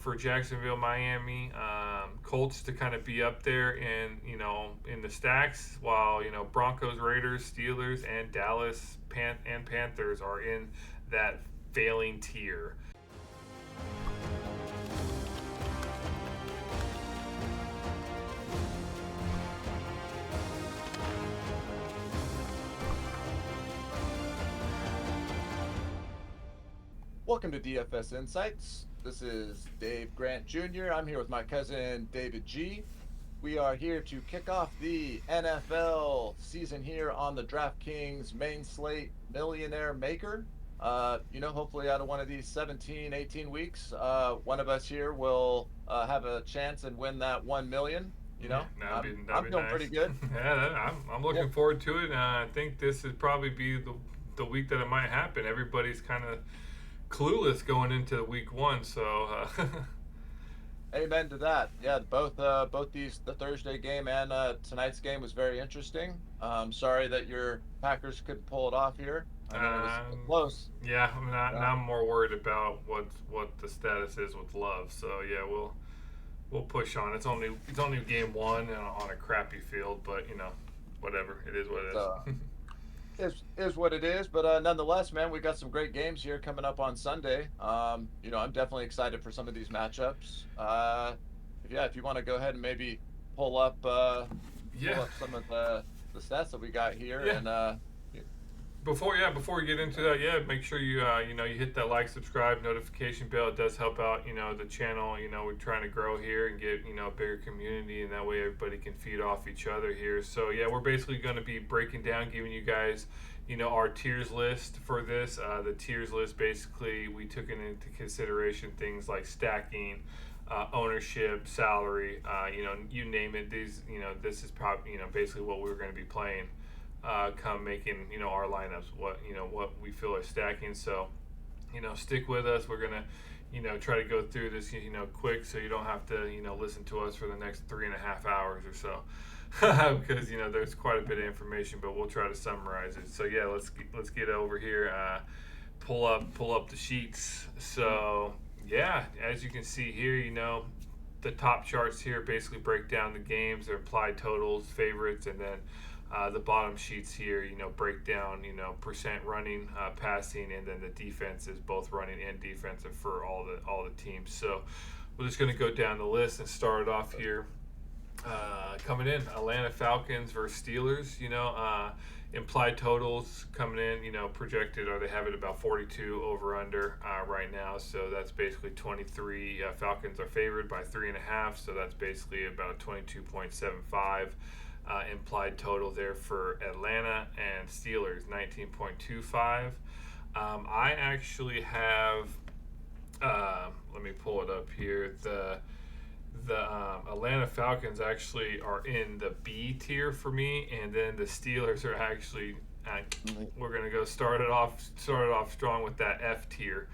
for Jacksonville, Miami, Colts to kind of be up there in the stacks, while Broncos, Raiders, Steelers, and Dallas and Panthers are in that failing tier. Welcome to DFS Insights. This is Dave Grant Jr. I'm here with my cousin David G. We are here to kick off the NFL season here on the DraftKings main slate Millionaire Maker. Hopefully out of one of these 17, 18 weeks, one of us here will have a chance and win that 1 million. Yeah, that'd be I'm that'd be feeling nice. pretty good. I'm Yeah. looking forward to it. I think this is probably be the week that it might happen. Everybody's kind of clueless going into week one, so Amen to that. Yeah, both the Thursday game and tonight's game was very interesting. Sorry that your Packers couldn't pull it off here. I mean, it was um, close. yeah, I'm not. Yeah. Now I'm more worried about what the status is with Love. So yeah, we'll push on. It's only game one and on a crappy field, but whatever. It is what it So is. is what it is. But nonetheless, man, we got some great games here coming up on Sunday. I'm definitely excited for some of these matchups. If you want to go ahead and maybe pull up uh, pull Yeah, up some of the stats that we got here, yeah. and Before we get into that, yeah, make sure you hit that like, subscribe, notification bell. It does help out the channel. We're trying to grow here and get a bigger community, and that way everybody can feed off each other here. So yeah, we're basically going to be breaking down, giving you guys our tiers list for this. The tiers list, basically we took into consideration things like stacking, ownership, salary, you name it. This is probably basically what we're going to be playing, come making our lineups, what we feel are stacking. So stick with us. We're gonna try to go through this quick, so you don't have to listen to us for the next 3.5 hours or so. Because there's quite a bit of information, but we'll try to summarize it. So yeah, let's get over here. Pull up the sheets. So yeah, as you can see here, the top charts here basically break down the games, their implied totals, favorites, and then the bottom sheets here, break down, percent running, passing, and then the defenses, both running and defensive for all the teams. So we're just going to go down the list and start it off here. Coming in, Atlanta Falcons versus Steelers. Implied totals coming in, projected, or they have it about 42 over under right now. So that's basically 23. Falcons are favored by 3.5. So that's basically about 22.75. Implied total there for Atlanta, and Steelers 19.25. I actually have, let me pull it up here. The Atlanta Falcons actually are in the B tier for me, and then the Steelers are actually. We're gonna go start it off strong with that F tier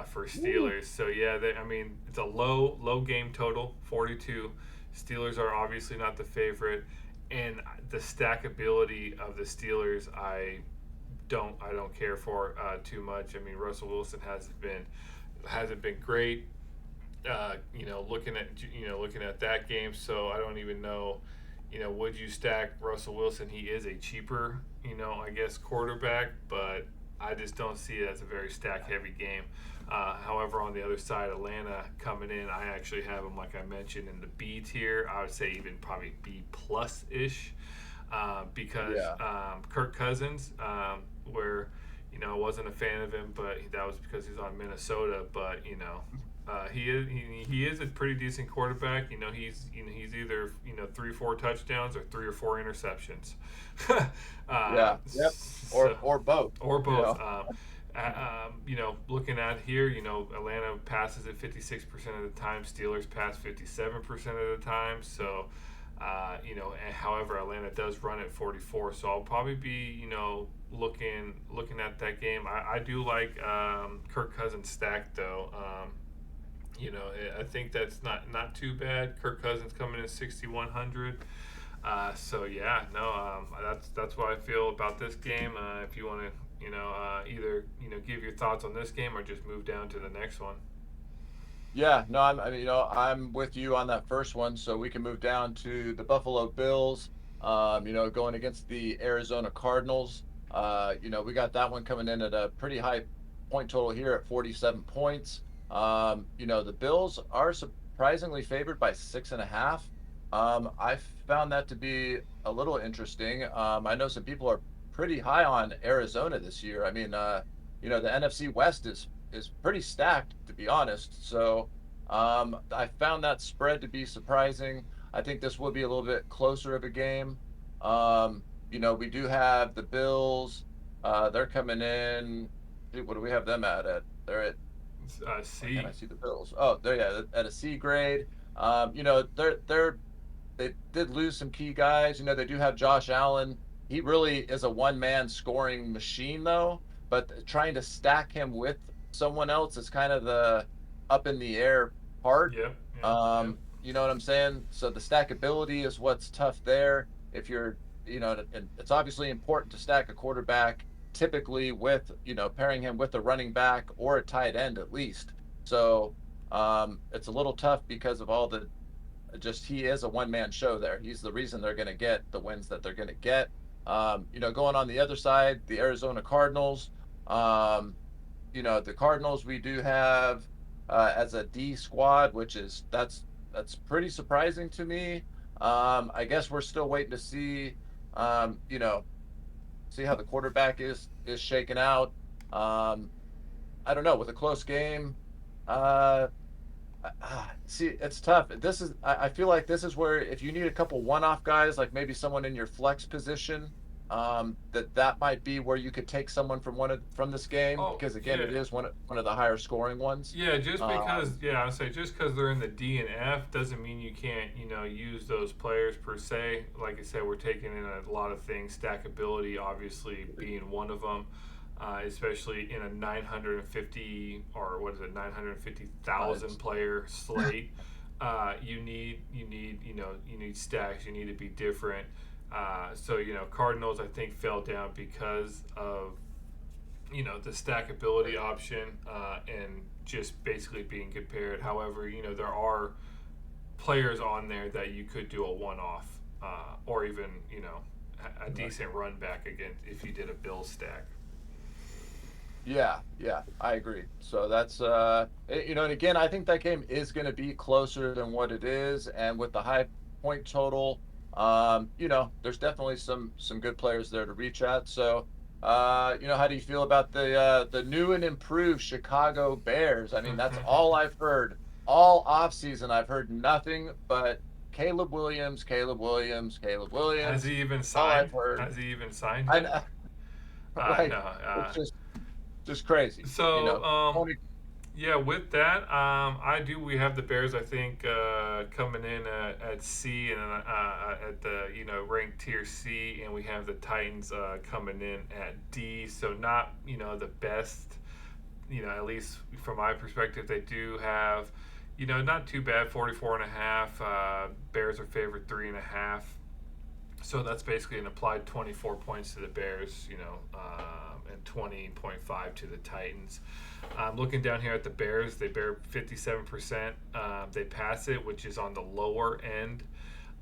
for Steelers. So yeah, it's a low game total, 42. Steelers are obviously not the favorite, and the stackability of the Steelers, I don't care for too much. I mean, Russell Wilson hasn't been great. Looking at that game, so I don't even know. Would you stack Russell Wilson? He is a cheaper, I guess, quarterback, but I just don't see it as a very stack heavy game. However, on the other side, Atlanta coming in, I actually have them, like I mentioned, in the B tier. I would say even probably B plus ish, because yeah, Kirk Cousins, where I wasn't a fan of him, but that was because he's on Minnesota. But he is a pretty decent quarterback. He's either 3 or 4 touchdowns or 3 or 4 interceptions. yeah, yep, or both. Or You both. know, Looking at here, Atlanta passes it 56% of the time. Steelers pass 57% of the time. So, and however, Atlanta does run at 44. So I'll probably be, looking at that game. I do like Kirk Cousins stacked though. I think that's not too bad. Kirk Cousins coming in 6,100. So yeah, no, that's what I feel about this game. If you want to, either give your thoughts on this game or just move down to the next one. Yeah, no, I'm with you on that first one. So we can move down to the Buffalo Bills, going against the Arizona Cardinals. We got that one coming in at a pretty high point total here at 47 points. The Bills are surprisingly favored by 6.5. I found that to be a little interesting. I know some people are pretty high on Arizona this year. The NFC West is pretty stacked, to be honest. So I found that spread to be surprising. I think this will be a little bit closer of a game. We do have the Bills. They're coming in. What do we have them they're at, why can't I C. see the Bills? Oh, they're, yeah, at a C grade. They did lose some key guys. They do have Josh Allen. He really is a one-man scoring machine, though. But trying to stack him with someone else is kind of the up in the air part. Yep, yep, yep. You know what I'm saying? So the stackability is what's tough there. If you're, and it's obviously important to stack a quarterback, typically with, pairing him with a running back or a tight end at least. So it's a little tough because of all the just he is a one man show there. He's the reason they're going to get the wins that they're going to get. Going on the other side, the Arizona Cardinals. The Cardinals we do have as a D squad, which is that's pretty surprising to me. I guess we're still waiting to see, see how the quarterback is shaken out. Um, I don't know with a close game. Uh, See, it's tough. I feel like this is where if you need a couple one-off guys, like maybe someone in your flex position, that might be where you could take someone from this game Oh, because again, yeah. it is one of the higher scoring ones. Yeah, just because, Um, yeah, I would say just because they're in the D and F doesn't mean you can't, use those players per se. Like I said, we're taking in a lot of things, stackability obviously being one of them, especially in a 950 or what is it, but 950,000 player slate. You need stacks. You need to be different. Cardinals I think fell down because of the stackability option and just basically being compared. However, there are players on there that you could do a one-off or even a right. decent run back against if you did a bill stack. Yeah, yeah, I agree. So that's and again, I think that game is going to be closer than what it is, and with the high point total, there's definitely some good players there to reach at. So, how do you feel about the new and improved Chicago Bears? I mean, that's all I've heard all off season. I've heard nothing but Caleb Williams, Caleb Williams, Caleb Has Williams. he even All I've signed? heard. Has he even signed I yet? know, No. right? It's just crazy. So Tony. yeah, with that, I do. We have the Bears, I think, coming in at C and at the ranked tier C, and we have the Titans coming in at D. So not the best. At least from my perspective, they do have not too bad. 44.5. Bears are favored 3.5. So that's basically an applied 24 points to the Bears, and 20.5 to the Titans. Looking down here at the Bears, they bear 57%. They pass it, which is on the lower end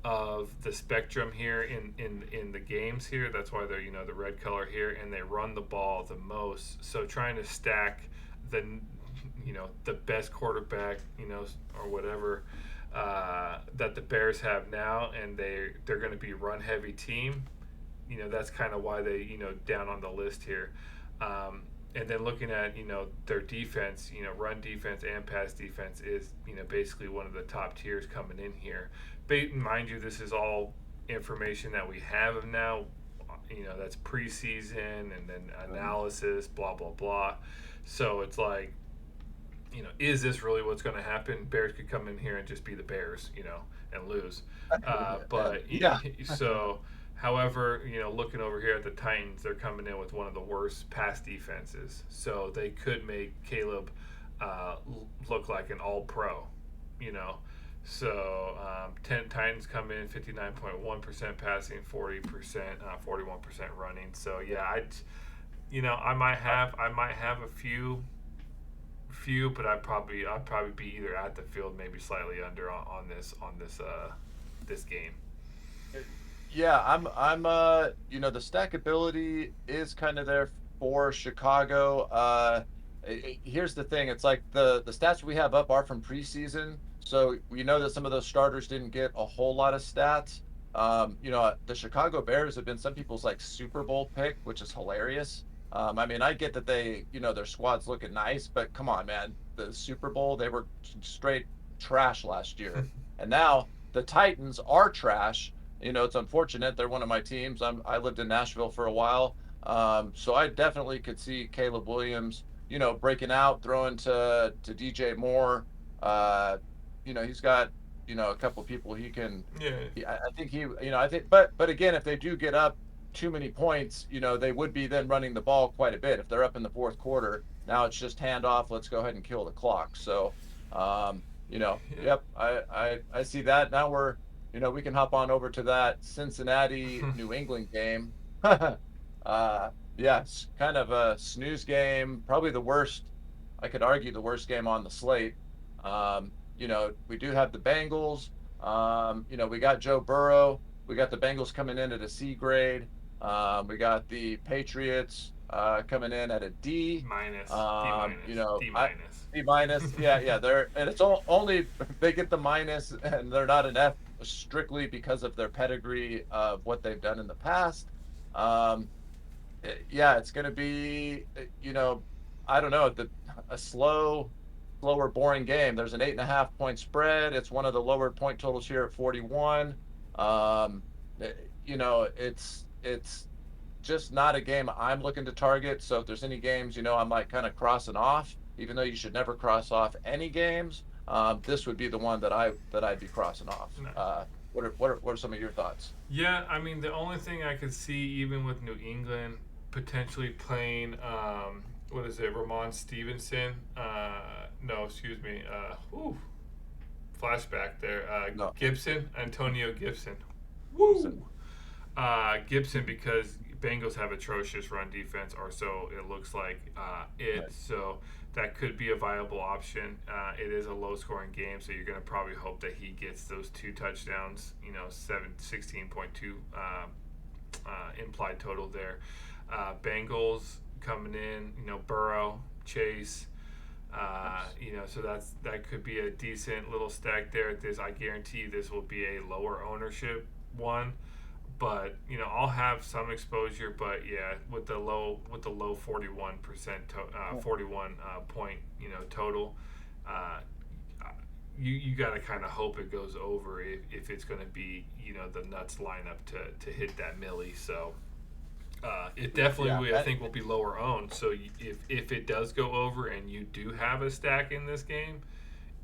of the spectrum here in the games here. That's why they're the red color here, and they run the ball the most. So trying to stack the the best quarterback or whatever that the Bears have now, and they're going to be run heavy team. That's kind of why they down on the list here. And then looking at their defense, run defense and pass defense is basically one of the top tiers coming in here. But mind you, this is all information that we have of now. That's preseason and then analysis, blah blah blah. So it's like, is this really what's going to happen? Bears could come in here and just be the Bears, and lose. But Yeah, so, however, looking over here at the Titans, they're coming in with one of the worst pass defenses. So they could make Caleb look like an all-pro, you know. So 10 Titans come in 59.1% passing, 40%, 41% running. So yeah, I might have a few, but I'd probably be either at the field, maybe slightly under this game. Yeah, the stackability is kind of there for Chicago. Here's the thing, it's like the stats we have up are from preseason, so we know that some of those starters didn't get a whole lot of stats. The Chicago Bears have been some people's like Super Bowl pick, which is hilarious. I mean, I get that their squad's looking nice, but come on, man, the Super Bowl, they were straight trash last year, and now the Titans are trash. It's unfortunate. They're one of my teams. I lived in Nashville for a while. So I definitely could see Caleb Williams, breaking out, throwing to DJ Moore. He's got, a couple of people he can. Yeah. I think I think, but again, if they do get up too many points, they would be then running the ball quite a bit. If they're up in the fourth quarter, now it's just handoff. Let's go ahead and kill the clock. So, Yeah. yep, I see that. Now we can hop on over to that Cincinnati New England game. Yeah, it's kind of a snooze game, probably the worst. I could argue the worst game on the slate. We do have the Bengals. We got Joe Burrow. We got the Bengals coming in at a C grade. We got the Patriots coming in at a D. Minus, D minus, D I minus. D minus. Yeah. And it's only they get the minus, and they're not an F strictly because of their pedigree of what they've done in the past. Yeah, it's going to be, I don't know, a slower, boring game. There's an 8.5 point spread. It's one of the lower point totals here at 41. It's just not a game I'm looking to target. So if there's any games, I'm like kind of crossing off, even though you should never cross off any games. This would be the one that I'd be crossing off. No. What are some of your thoughts? Yeah, I mean the only thing I could see, even with New England potentially playing, what is it, Ramon Stevenson? No, excuse me. Flashback there. No. Gibson, Antonio Gibson. Gibson. Gibson, because Bengals have atrocious run defense, or so it looks like. Right. So that could be a viable option. It is a low-scoring game, so you're going to probably hope that he gets those 2 touchdowns. 16.2 implied total there. Bengals coming in. Burrow, Chase. So that could be a decent little stack there. I guarantee this will be a lower ownership one, but I'll have some exposure. But yeah, with the low 41%, 41 point total, you got to kind of hope it goes over if it's going to be the nuts lineup to hit that milli. So. It definitely, I think, will be lower owned. So if it does go over and you do have a stack in this game,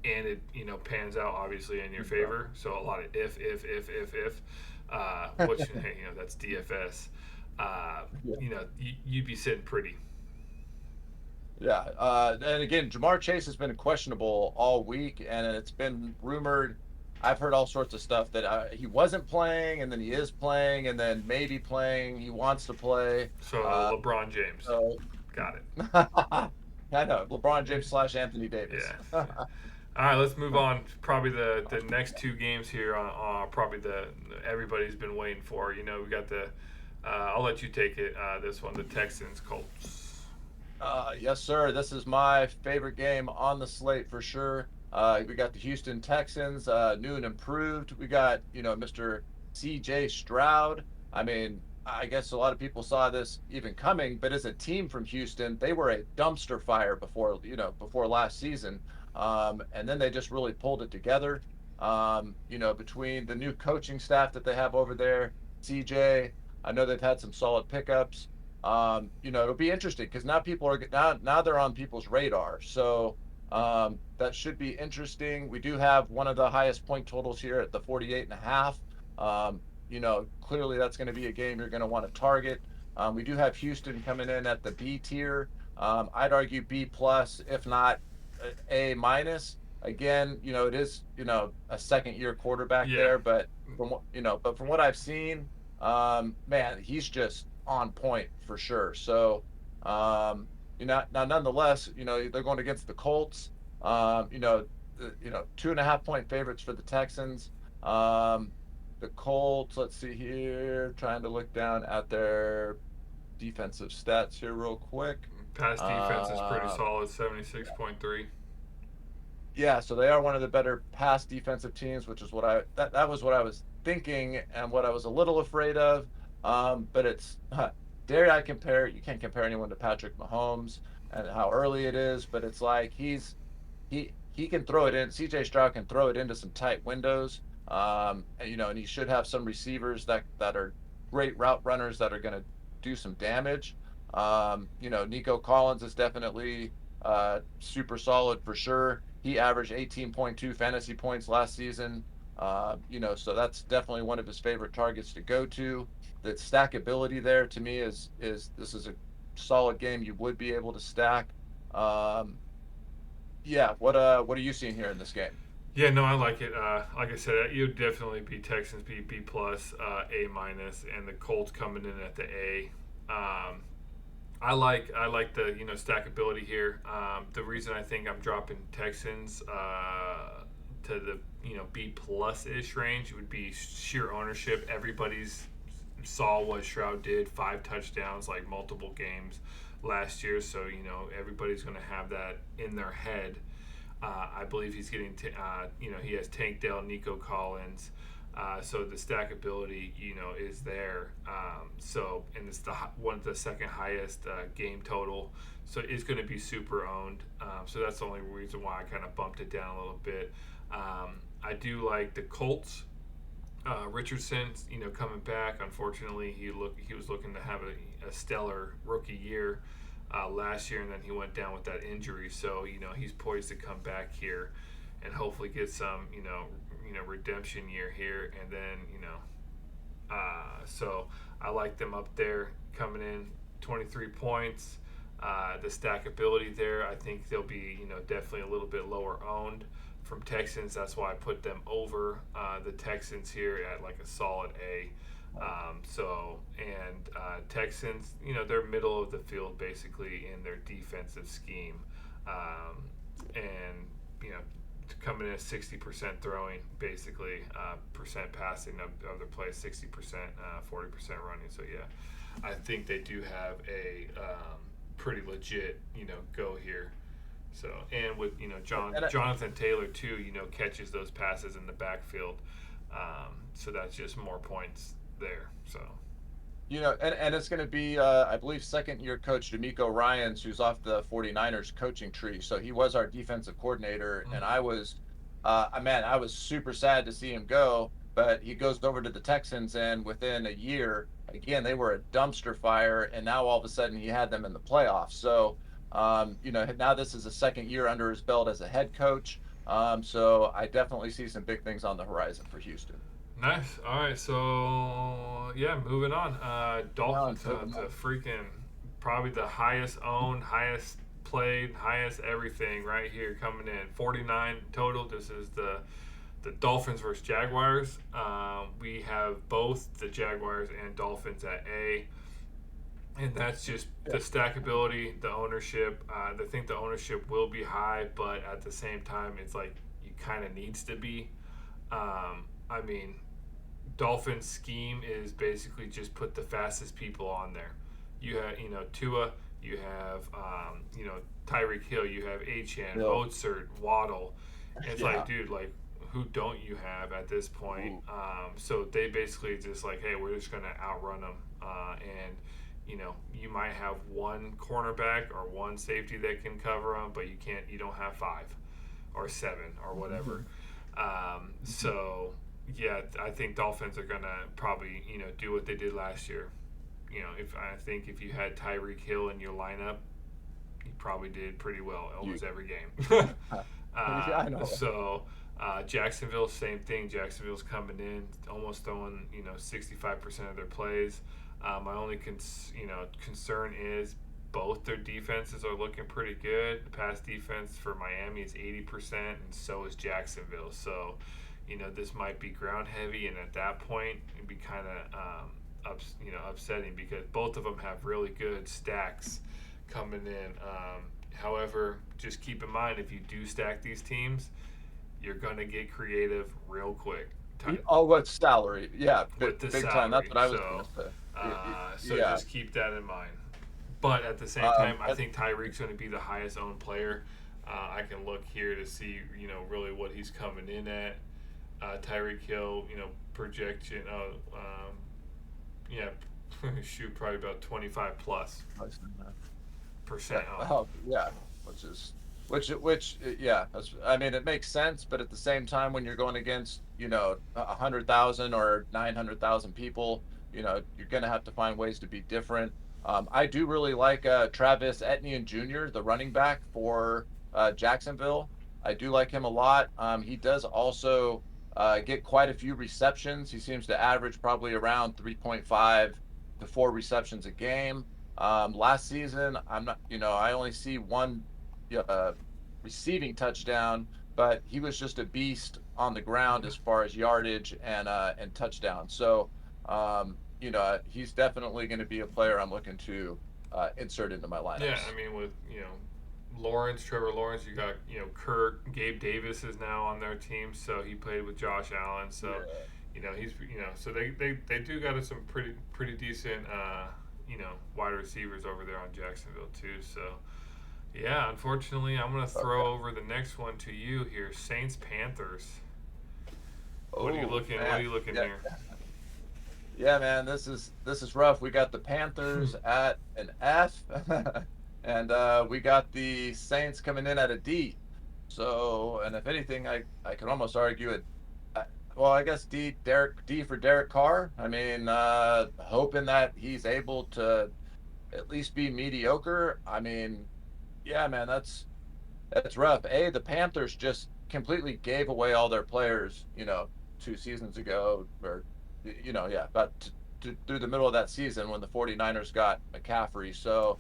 and it pans out obviously in your favor, so a lot of if, which that's DFS. You'd be sitting pretty. Yeah, and again, Jamar Chase has been questionable all week, and it's been rumored. I've heard all sorts of stuff that he wasn't playing, and then he is playing, and then maybe playing. He wants to play. So LeBron James. So, got it. I know, LeBron James / Anthony Davis. Yeah. All right, let's move on. Probably the next 2 games here on probably everybody's been waiting for. We got the. I'll let you take it. This one, the Texans Colts. Yes, sir. This is my favorite game on the slate for sure. We got the Houston Texans, new and improved. We got, Mr. C.J. Stroud. I mean, I guess a lot of people saw this even coming, but as a team from Houston, they were a dumpster fire before last season. And then they just really pulled it together. Between the new coaching staff that they have over there, CJ, I know they've had some solid pickups. It'll be interesting because now they're on people's radar. So, that should be interesting. We do have one of the highest point totals here at the 48.5. Clearly that's going to be a game you're going to want to target. We do have Houston coming in at the B tier. I'd argue B plus, if not A minus. Again, it is, a second year quarterback there, but from what I've seen, man, he's just on point for sure. So, now nonetheless, they're going against the Colts. Um, you know, 2.5 point favorites for the Texans. Um, the Colts, let's see here, trying to look down at their defensive stats here real quick. Pass defense is pretty Uh, solid, 76.3. yeah, so they are one of the better pass defensive teams, which is what that was what I was thinking and what I was a little afraid of. But it's dare I compare? You can't compare anyone to Patrick Mahomes and how early it is, but it's like he can throw it in. CJ Stroud can throw it into some tight windows. And he should have some receivers that are great route runners that are going to do some damage. Nico Collins is definitely super solid for sure. He averaged 18.2 fantasy points last season. So that's definitely one of his favorite targets to go to. The stackability there to me is this is a solid game you would be able to stack. Um, yeah, what are you seeing here in this game? Yeah, no, I like it. Like I said, you would definitely be Texans B plus, A minus, and the Colts coming in at the A. I like the stackability here. The reason I think I'm dropping Texans to the B plus ish range would be sheer ownership. Everybody's saw what Stroud did, 5 touchdowns, like multiple games last year. So everybody's going to have that in their head. I believe he's getting, he has Tank Dell, Nico Collins. So the stackability, is there. And it's one of the second highest game total. So it's going to be super owned. So that's the only reason why I kind of bumped it down a little bit. I do like the Colts. Richardson, coming back. Unfortunately, he was looking to have a stellar rookie year last year, and then he went down with that injury. So he's poised to come back here and hopefully get some redemption year here, and then so I like them up there coming in 23 points. The stackability there, I think they'll be definitely a little bit lower owned from Texans. That's why I put them over the Texans here at like a solid A. Texans, they're middle of the field basically in their defensive scheme, and coming in at 60% throwing, basically percent passing of their plays, 60%, 40% running. So yeah, I think they do have a pretty legit go here. So, and with Jonathan Taylor too, catches those passes in the backfield. So that's just more points there. So And it's going to be, I believe, second-year coach D'Amico Ryans, who's off the 49ers coaching tree. So he was our defensive coordinator, and I was, I was super sad to see him go. But he goes over to the Texans, and within a year, again, they were a dumpster fire, and now all of a sudden he had them in the playoffs. So, now this is a second year under his belt as a head coach. So I definitely see some big things on the horizon for Houston. nice. All right, so yeah, moving on. Dolphins, the freaking probably the highest owned, highest played, highest everything right here coming in 49 total. This is the Dolphins versus Jaguars. We have both the Jaguars and Dolphins at A. And that's just the stackability, the ownership. I think the ownership will be high, but at the same time, it's like you kind of needs to be. I mean, Dolphins scheme is basically just put the fastest people on there. You have, Tua, you have, Tyreek Hill, you have Achane, Mozart, Waddle. And it's like, dude, like, who don't you have at this point? So they basically just like, hey, we're just going to outrun them. And you might have one cornerback or one safety that can cover them, but you don't have 5 or 7 or whatever. So yeah, I think Dolphins are gonna probably do what they did last year. If you had Tyreek Hill in your lineup, you probably did pretty well almost every game. I know. So Jacksonville, same thing. Jacksonville's coming in, almost throwing 65% of their plays. My only concern is both their defenses are looking pretty good. The pass defense for Miami is 80%, and so is Jacksonville. So, this might be ground heavy, and at that point, it'd be kind of upsetting because both of them have really good stacks coming in. However, just keep in mind if you do stack these teams, you're gonna get creative real quick. Oh, what salary? Yeah, With the big time. That's salary. what I was gonna say. So Yeah. just keep that in mind. But at the same time, Um, I think Tyreek's going to be the highest owned player. I can look here to see, really what he's coming in at. Tyreek Hill, projection. Yeah, shoot, probably about 25 plus yeah. percent owned. Oh, yeah. Which is which yeah. I mean, it makes sense, but at the same time, when you're going against 100,000 or 900,000 people, you're gonna have to find ways to be different. I do really like Travis Etienne Jr., the running back for Jacksonville. I do like him a lot. He does also get quite a few receptions. He seems to average probably around 3.5 to 4 receptions a game. Last season, I'm not, I only see one uh, receiving touchdown, but he was just a beast on the ground as far as yardage and touchdown. So, he's definitely going to be a player I'm looking to insert into my Yeah, lineups. I mean, with, Lawrence, Trevor Lawrence, you got, Kirk, Gabe Davis is now on their team, so he played with Josh Allen. So, Yeah. he's, so they do got some pretty decent, wide receivers over there on Jacksonville too. So, yeah, unfortunately, I'm gonna Okay. throw over the next one to you here. Saints Panthers. What are you Oh looking? What are man. you looking Yeah. here? Yeah, man, this is rough. We got the Panthers at an F, and we got the Saints coming in at a D. So, and if anything, I could almost argue it. uh, Well, I guess D for Derek Carr. I mean, hoping that he's able to at least be mediocre. I mean, yeah, man, that's rough. The Panthers just completely gave away all their players, 2 seasons ago, or, yeah, about through the middle of that season when the 49ers got McCaffrey. So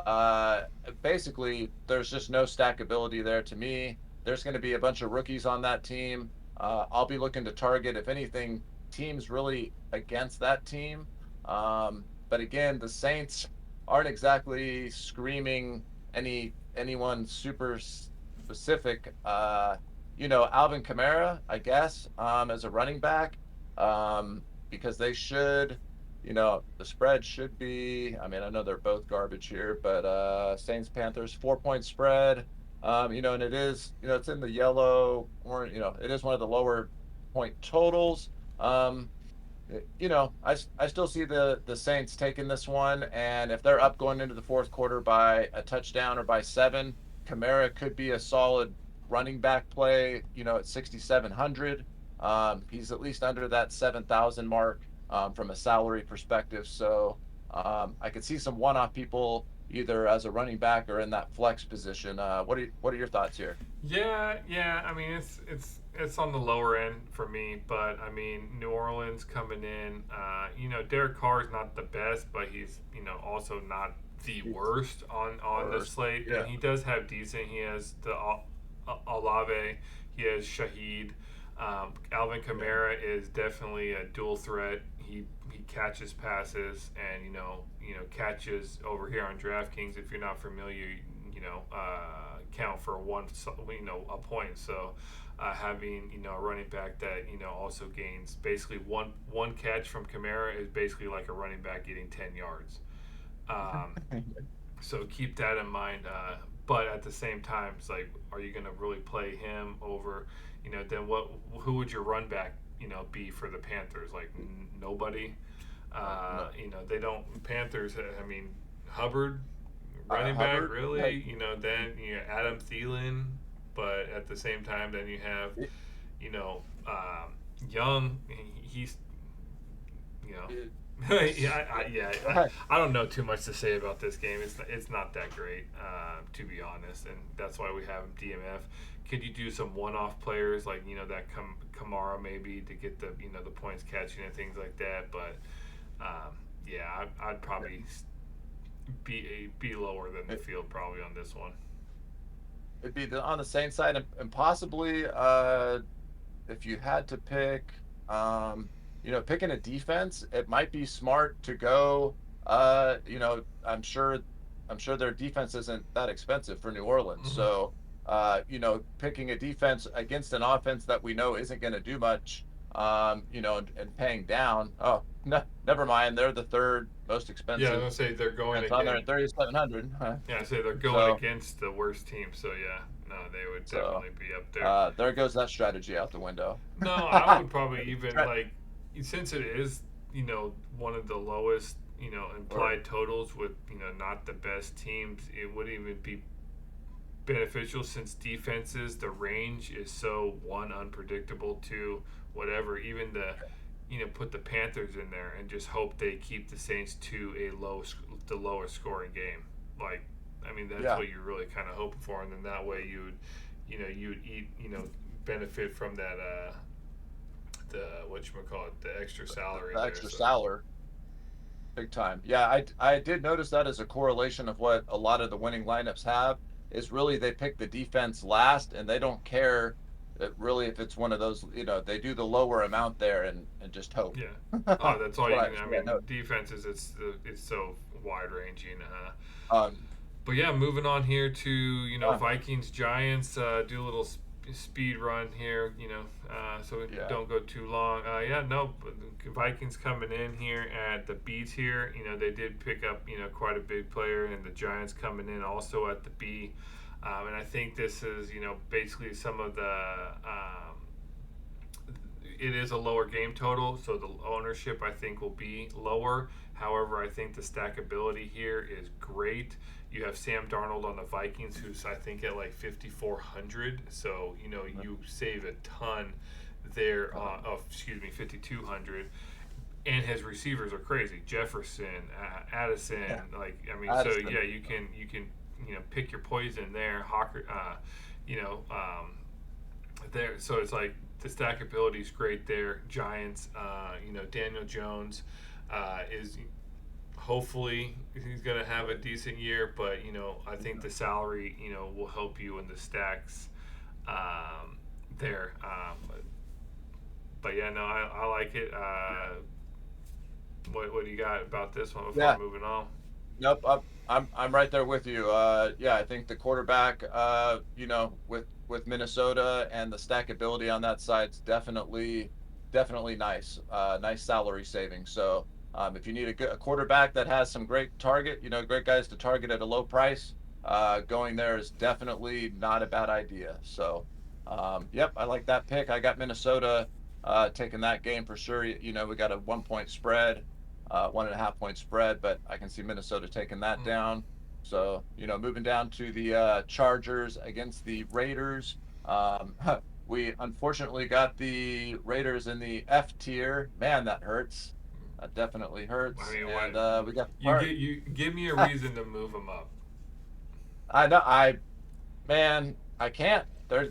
uh, basically, there's just no stackability there to me. There's going to be a bunch of rookies on that team. I'll be looking to target, if anything, teams really against that team. But again, the Saints aren't exactly screaming anyone super specific. Alvin Kamara, I guess, as a running back, because they should, the spread should be. I mean, I know they're both garbage here, but Saints Panthers 4 point spread. And it is, it's in the yellow, or it is one of the lower point totals. Um, I still see the Saints taking this one, and if they're up going into the fourth quarter by a touchdown or by 7, Kamara could be a solid running back play. At 6,700, he's at least under that 7,000 mark from a salary perspective. So I could see some one-off people either as a running back or in that flex position. What are your thoughts here? Yeah, yeah. I mean, it's on the lower end for me, but I mean, New Orleans coming in. Derek Carr is not the best, but he's also not the worst on the First, slate, and yeah. he does have decent. He has the Olave. He has Shaheed. Alvin Yeah. Kamara is definitely a dual threat. He catches passes and catches over here on DraftKings. If you're not familiar, count for one a point. So having a running back that also gains basically one catch from Kamara is basically like a running back getting 10 yards. Um, so keep that in mind. But at the same time, it's like, are you going to really play him over? Then what? Who would your run back be for the Panthers? Like nobody. No, They don't Panthers. I mean, Hubbard, running back, Hubbard. Like, really. Then Adam Thielen, but at the same time, then you have you know Young. He's you know. it, Yeah, I don't know too much to say about this game. It's not that great, to be honest, and that's why we have DMF. Could you do some one-off players like that Kamara maybe to get the points catching and things like that? But yeah, I'd probably be lower than the it, field probably on this one. it'd be on the same side, and possibly if you had to pick, picking a defense, it might be smart to go. I'm sure I'm sure their defense isn't that expensive for New Orleans. Mm-hmm. So, picking a defense against an offense that we know isn't going to do much, and paying down. Oh, no, never mind. They're the third most Yeah, I was expensive gonna say they're going defense on there again. at 3,700. Yeah, I say they're going So, against the worst team. So yeah, no, they would so definitely be up there. there goes that strategy out the window. No, I would probably even Trent, like, since it is, one of the lowest, or implied totals with, not the best teams, it wouldn't even be beneficial since defenses, the range is so one unpredictable, to whatever, even put the Panthers in there and just hope they keep the Saints to the lowest scoring game. Like, I mean, that's yeah, what you're really kind of hoping for, and then that way you'd eat, benefit from that, the whatchamacallit, the extra salary the there. extra So salary. Big time. Yeah, I did notice that as a correlation of what a lot of the winning lineups have is really they pick the defense last and they don't care really if it's one of those, they do the lower amount there and just hope. yeah, oh, that's That's all you can. that's I what I mean, know. defenses, it's so wide ranging. Um, But yeah, moving on here to uh, Vikings Giants. Do a little speed run here, so we yeah, don't go too long. Yeah, no, but the Vikings coming in here at the B tier. They did pick up quite a big player, and the Giants coming in also at the B. And I think this is basically some of the. It is a lower game total, so the ownership I think will be lower. However, I think the stackability here is great. You have Sam Darnold on the Vikings, who's I think at like 5,400. So you save a ton there. Excuse me, 5,200. And his receivers are crazy. Jefferson, Addison, yeah. like I mean, so Addison. yeah, you can pick your poison there. Hawker, you know, there. So it's like the stackability is great there. Giants, Daniel Jones is hopefully he's going to have a decent year, but I think the salary will help you in the stacks there. But yeah, no, I like it. What do you got about this one before Yeah. moving on? Nope. I'm right there with you. Yeah, I think the quarterback, with Minnesota and the stackability on that side's definitely nice. Nice salary saving. So, if you need a quarterback that has some great target, great guys to target at a low price, going there is definitely not a bad idea. So, yep, I like that pick. I got Minnesota, taking that game for sure. We got a 1 point spread. 1.5 point spread, but I can see Minnesota taking that Mm-hmm. down. So, moving down to the Chargers against the Raiders. We unfortunately got the Raiders in the F tier. Man, that hurts. That definitely I hurts. mean, And what we got the you give me a reason to move them up. I know. Man, I can't. They're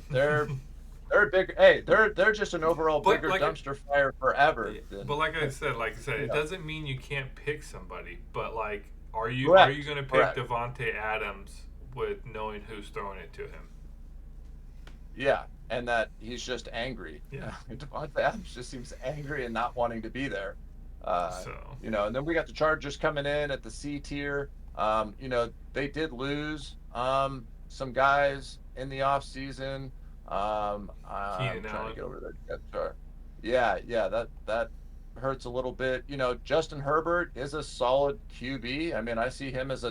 big. Hey, they're just an overall But bigger like dumpster fire forever But than like I said, you it know. doesn't mean you can't pick somebody. But like, are you Correct. gonna pick Correct. Devonte Adams with knowing who's throwing it to him? Yeah, and that he's just angry. Yeah. Devontae Adams just seems angry and not wanting to be there. So And then we got the Chargers coming in at the C tier. They did lose some guys in the off season. I'm Keenan trying to Allen. get over the depth chart. Yeah, that hurts a little bit. Justin Herbert is a solid QB. I mean, I see him as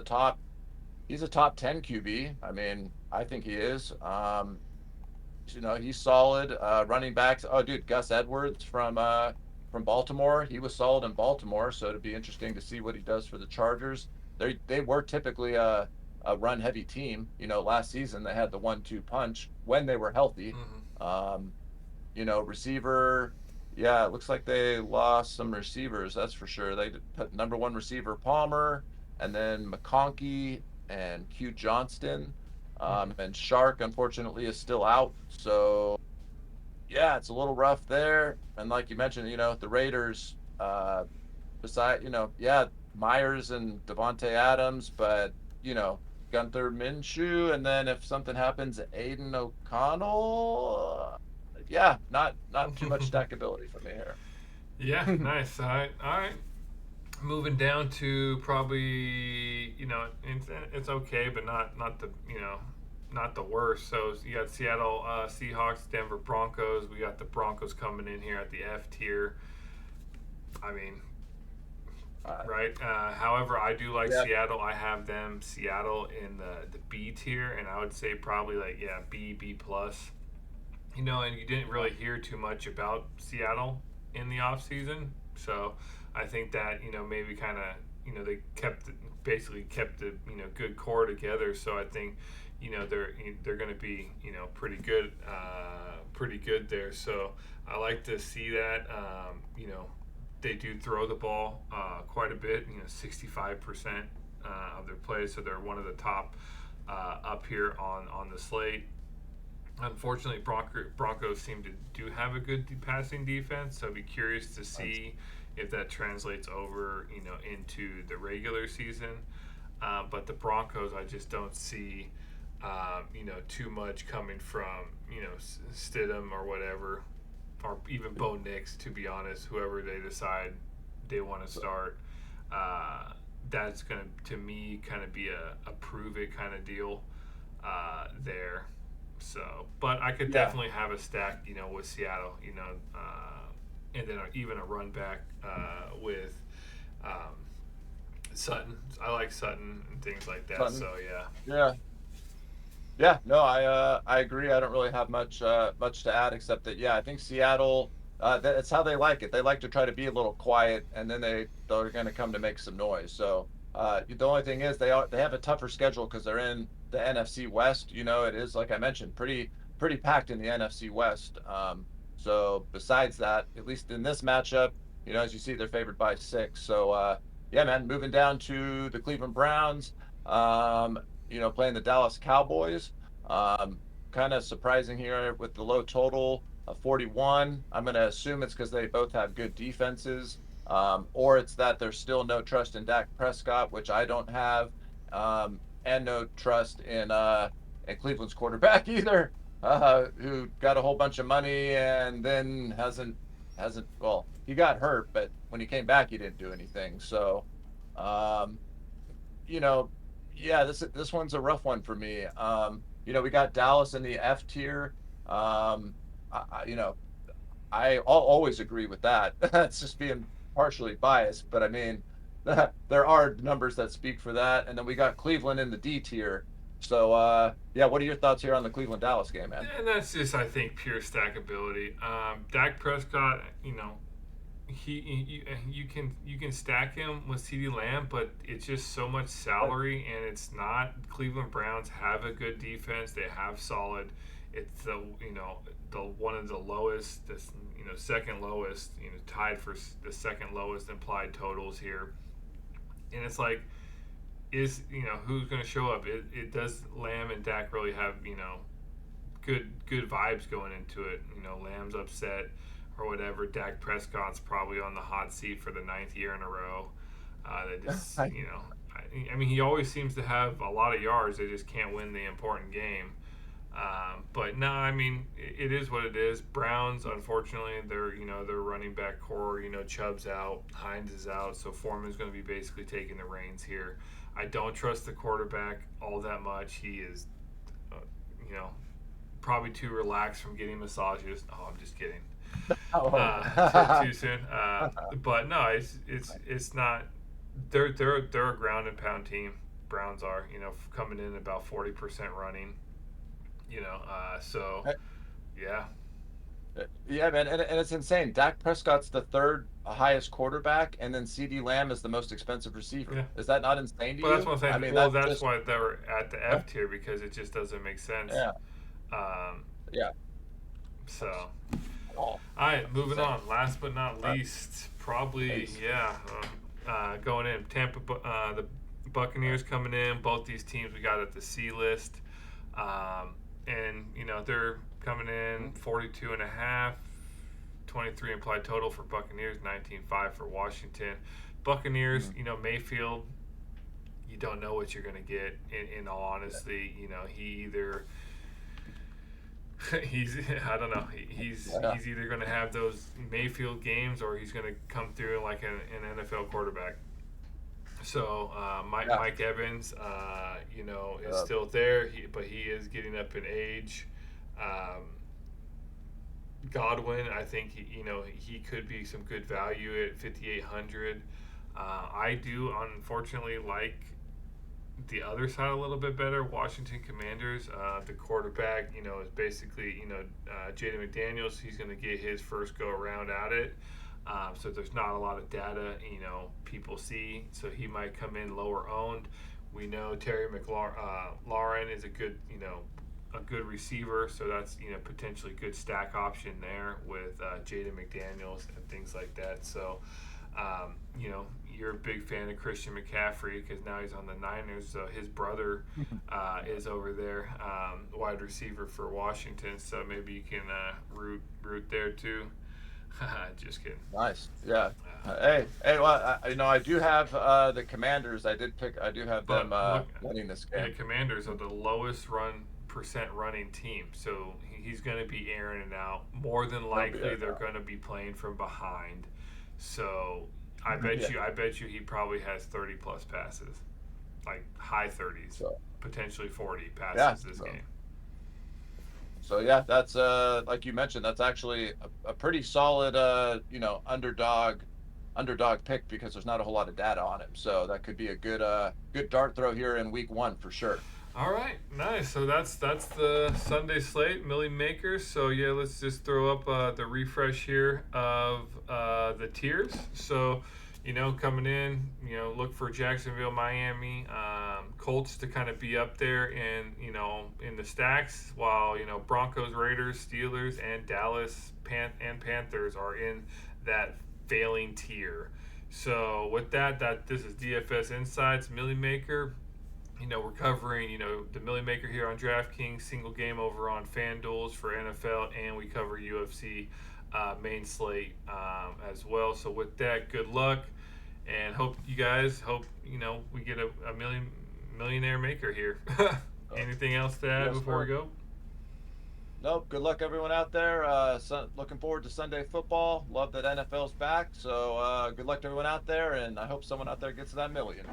he's a top 10 QB. I mean, I think he is. He's solid. Running backs. Oh, dude, Gus Edwards from Baltimore. He was solid in Baltimore, so it'd be interesting to see what he does for the Chargers. They were typically a run heavy team. Last season they had the 1-2 punch when they were healthy. Mm-hmm. Um, Receiver. Yeah, it looks like they lost some receivers. That's for sure. They put number one receiver Palmer, and then McConkey and Q Johnston. Mm-hmm. And Shark, unfortunately, is still out. So, yeah, it's a little rough there. And like you mentioned, the Raiders, yeah, Myers and Devontae Adams, but, Gunther Minshew. And then if something happens, Aiden O'Connell. Yeah, not too much stackability for me here. Yeah, nice. All right, all right. Moving down to probably, it's okay, but not the, not the worst. So you got Seattle Seahawks, Denver Broncos. We got the Broncos coming in here at the F tier. I mean, Uh, right. However, I do like yeah, Seattle. I have them Seattle in the B tier, and I would say probably like B plus. And you didn't really hear too much about Seattle in the off season, so I think that maybe kind of they basically kept the good core together. So I think they're going to be pretty good there. So I like to see that. They do throw the ball quite a bit. 65% of their plays, so they're one of the top up here on the slate. Unfortunately, Broncos seem to do have a good passing defense, so I'd be curious to see if that translates over, into the regular season. But the Broncos, I just don't see, too much coming from, Stidham or whatever, or even Bo Nix, to be honest. Whoever they decide they want to start, that's going to me, kind of be a prove it kind of deal there. So, but I could yeah, definitely have a stack, with Seattle, and then even a run back with um, Sutton. I like Sutton and things like that. Sutton. So yeah, Yeah, yeah. No, I agree. I don't really have much to add except that yeah, I think Seattle. That's how they like it. They like to try to be a little quiet, and then they're going to come to make some noise. So the only thing is they have a tougher schedule because they're in the NFC West. It is like I mentioned, pretty packed in the NFC West. So besides that, at least in this matchup, as you see, they're favored by 6. So yeah, man, moving down to the Cleveland Browns. Um, playing the Dallas Cowboys. Um, Kind of surprising here with the low total of 41. I'm going to assume it's because they both have good defenses, or it's that there's still no trust in Dak Prescott, which I don't have, and no trust in Cleveland's quarterback either, who got a whole bunch of money and then hasn't well, he got hurt, but when he came back, he didn't do anything. So, um, you know, yeah, this one's a rough one for me. We got Dallas in the F tier. I I'll always agree with that. That's just being partially biased, but I mean, there are numbers that speak for that. And then we got Cleveland in the D tier. So, yeah, what are your thoughts here on the Cleveland Dallas game, man? and that's just, I think, pure stackability. Dak Prescott, you can stack him with CeeDee Lamb, but it's just so much salary, and it's not. Cleveland Browns have a good defense. They have solid. It's the one of the lowest, this second lowest, tied for the second lowest implied totals here, and it's like, who's going to show up? It does Lamb and Dak really have good vibes going into it? Lamb's upset or whatever. Dak Prescott's probably on the hot seat for the ninth year in a row. They just, I, I mean, he always seems to have a lot of yards. They just can't win the important game. But no, I mean, it is what it is. Browns, unfortunately, their running back core, Chubb's out, Hines is out, so Foreman's going to be basically taking the reins here. I don't trust the quarterback all that much. He is, uh, you know, probably too relaxed from getting massages. Oh, I'm just kidding. oh, Too soon. But no, it's not. They're a ground and pound team. Browns are, coming in about 40% running. So yeah, yeah, man, and it's insane. Dak Prescott's the third highest quarterback, and then CD Lamb is the most expensive receiver. yeah. Is that not insane to But that's you? what I'm I saying. mean, Well, that's that's just why they're at the yeah, F tier, because it just doesn't make sense. yeah, Um, yeah. so, Oh, all right, that's moving insane. on. Last but not All right, least, probably nice. going in Tampa. The Buccaneers coming in. Both these teams we got at the C list, and they're coming in Mhm, 42 and a half. 23 implied total for Buccaneers, 19.5 for Washington. Buccaneers, mhm. Mayfield, you don't know what you're going to get. In all honesty, he either he's I don't know, Yeah, he's either going to have those Mayfield games, or he's going to come through like an NFL quarterback. So Yeah. Mike Evans, is Uh, still there, but he is getting up in age. Um, Godwin, I think he could be some good value at 5,800. I do unfortunately like the other side a little bit better. Washington Commanders, the quarterback, is basically Jaden McDaniels. He's going to get his first go around at it. So there's not a lot of data, people see. So he might come in lower owned. We know Terry McLaurin is a good receiver. So that's potentially good stack option there with Jaden McDaniels and things like that. So you're a big fan of Christian McCaffrey because now he's on the Niners. So his brother is over there, wide receiver for Washington. So maybe you can root there too. Just kidding. nice. Yeah. Uh, Well, I do have the Commanders. I do have but them look, winning this the game. Commanders are the lowest percent running team. So he's going to be airing it out. More than They'll be likely, there. they're going to be playing from behind. So Yeah. I bet you he probably has 30 plus passes, like high 30s, So potentially 40 yeah. passes this game. So yeah, that's like you mentioned, that's actually a pretty solid underdog pick because there's not a whole lot of data on him. So that could be a good dart throw here in week 1 for sure. All right, nice. So that's the Sunday slate, Milli-maker. So yeah, let's just throw up the refresh here of the tiers. So coming in, look for Jacksonville, Miami, Colts to kind of be up there in the stacks, while Broncos, Raiders, Steelers, and Dallas and Panthers are in that failing tier. So with that this is DFS Insights Milli-maker. We're covering, the Milli-maker here on DraftKings, single game over on FanDuels for NFL, and we cover UFC main slate as well. So with that, good luck, and hope we get a millionaire maker here. Uh, Anything else to add yes, before we sir. go? Nope. Good luck, everyone out there. Looking forward to Sunday football. Love that NFL's back. So good luck to everyone out there, and I hope someone out there gets to that million.